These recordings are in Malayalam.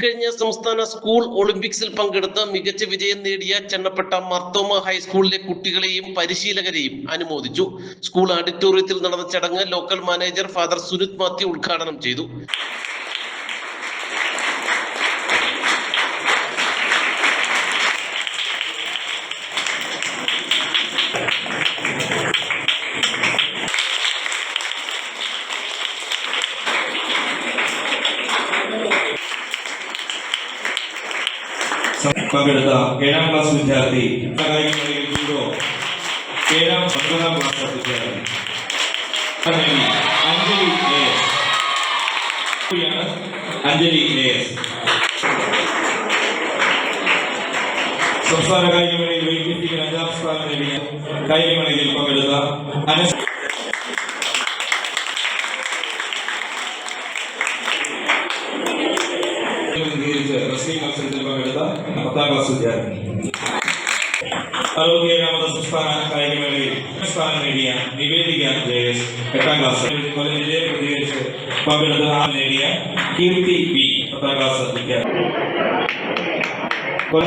ഇക്കഴിഞ്ഞ സംസ്ഥാന സ്കൂൾ ഒളിമ്പിക്സിൽ പങ്കെടുത്ത് മികച്ച വിജയം നേടിയ ചെന്നപ്പെട്ട മർത്തോമ ഹൈസ്കൂളിലെ കുട്ടികളെയും പരിശീലകരെയും അനുമോദിച്ചു. സ്കൂൾ ഓഡിറ്റോറിയത്തിൽ നടന്ന ചടങ്ങ് local manager father Sunith Mathew ഉദ്ഘാടനം ചെയ്തു. പങ്കെടുത്ത 7ാം ക്ലാസ് വിദ്യാർത്ഥി ജൂഡോ 7ാം 9ാം ക്ലാസ് വിദ്യാർത്ഥി അഞ്ജലി AS സംസ്ഥാന കായികമേളയിൽ വെയിറ്റ് ലിഫ്റ്റിംഗിൽ 5ാം സ്ഥാനം നേടിയ കായികമേളയിൽ പങ്കെടുത്ത റെസ്ലിംഗ് മത്സരത്തിൽ പങ്കെടുത്ത 10ാം ക്ലാസ് വിദ്യാർത്ഥി ആരോഗ്യരാമത സംസ്ഥാന കായികമേളയിൽ സ്ഥാനം നേടിയ നിവേദിക JS 8ാം ക്ലാസ് കൊല്ലം പ്രതികരിച്ച് പങ്കെടുത്ത നേടിയ കീർത്തി B 10ാം ക്ലാസ് വിദ്യാർത്ഥി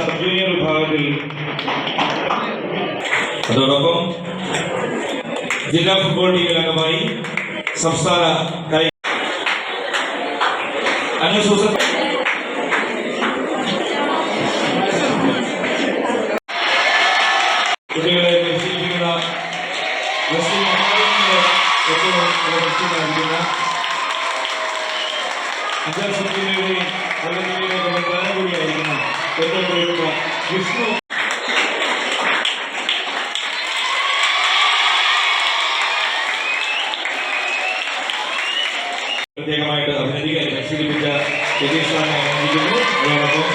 സബ് ജൂനിയർ വിഭാഗത്തിൽ അതോടൊപ്പം ജില്ലാ ഫുട്ബോൾ ടീമിൽ അംഗമായി സംസ്ഥാന കായിക കുട്ടികളെ പരിശീലിപ്പിക്കുന്ന വിഷ്ണു പ്രത്യേകമായിട്ട് അഭിനന്ദിക്കാൻ പരിശീലിപ്പിച്ച വിദേശാനെ അഭിനന്ദിക്കുന്നു. അതോടൊപ്പം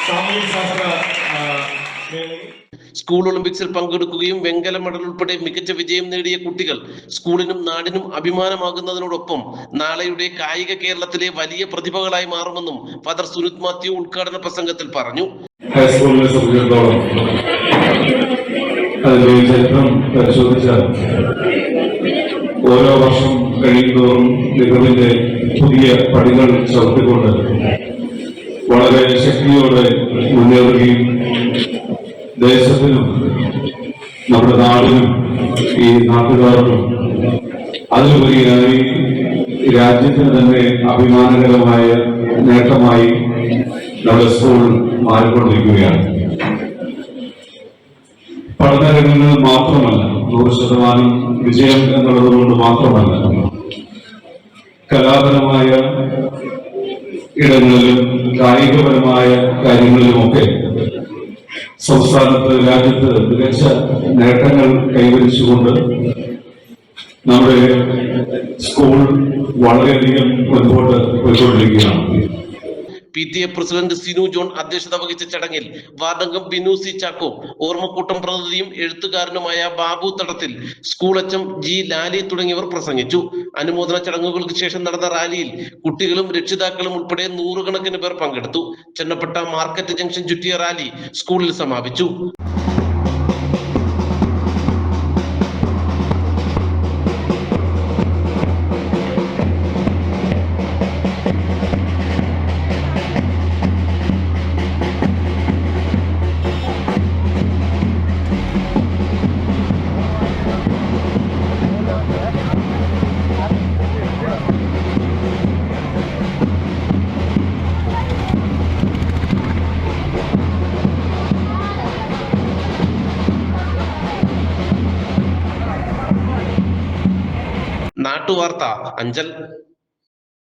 സാമൂഹ്യ ശാസ്ത്ര സ്കൂൾ ഒളിമ്പിക്സിൽ പങ്കെടുക്കുകയും വെങ്കല മെഡൽ ഉൾപ്പെടെ മികച്ച വിജയം നേടിയ കുട്ടികൾ സ്കൂളിനും നാടിനും അഭിമാനമാകുന്നതിനോടൊപ്പം നാളെയുടെ കായിക കേരളത്തിലെ വലിയ പ്രതിഭകളായി മാറുമെന്നും ഫാദർ സുനിത് മാത്യു ഉദ്ഘാടന പ്രസംഗത്തിൽ പറഞ്ഞു. ഹൈസ്കൂളിനെ സംബന്ധിച്ചിടത്തോളം അതിന്റെ ചരിത്രം പരിശോധിച്ചാൽ ഓരോ വർഷം കഴിയുന്തോറും മികവിന്റെ പുതിയ പടികൾ ചവിട്ടിക്കൊണ്ട് വളരെ ശക്തിയോടെ മുന്നേറുകയും ദേശത്തിനും നമ്മുടെ നാടിനും ഈ നാട്ടുകാർക്കും അതിലുപരിയായി രാജ്യത്തിന് തന്നെ അഭിമാനകരമായ നേട്ടമായി നമ്മുടെ സ്കൂൾ മാറിക്കൊണ്ടിരിക്കുകയാണ്. പഠനരംഗങ്ങളിൽ മാത്രമല്ല 100% വിജയം എന്നുള്ളത് കൊണ്ട് മാത്രമല്ല, കലാപരമായ ഇടങ്ങളിലും കായികപരമായ കാര്യങ്ങളിലുമൊക്കെ സംസ്ഥാനത്ത് രാജ്യത്ത് മികച്ച നേട്ടങ്ങൾ കൈവരിച്ചുകൊണ്ട് നമ്മുടെ സ്കൂൾ വളരെയധികം മുൻപോട്ട് പോയിക്കൊണ്ടിരിക്കുകയാണ്. PTA പ്രസിഡന്റ് സിനു ജോൺ അധ്യക്ഷത വഹിച്ച ചടങ്ങിൽ വാർഡംഗം ബിനു സി ചാക്കോ, ഓർമ്മക്കൂട്ടം പ്രതിനിധിയും എഴുത്തുകാരനുമായ ബാബു തടത്തിൽ, സ്കൂൾ അച്ഛൻ G ലാലി തുടങ്ങിയവർ പ്രസംഗിച്ചു. അനുമോദന ചടങ്ങുകൾക്ക് ശേഷം നടന്ന റാലിയിൽ കുട്ടികളും രക്ഷിതാക്കളും ഉൾപ്പെടെ 100 കണക്കിന് പേർ പങ്കെടുത്തു. ചെന്നപ്പെട്ട മാർക്കറ്റ് ജംഗ്ഷൻ ചുറ്റിയ റാലി സ്കൂളിൽ സമാപിച്ചു. നാട്ടുവാർത്ത അഞ്ചൽ.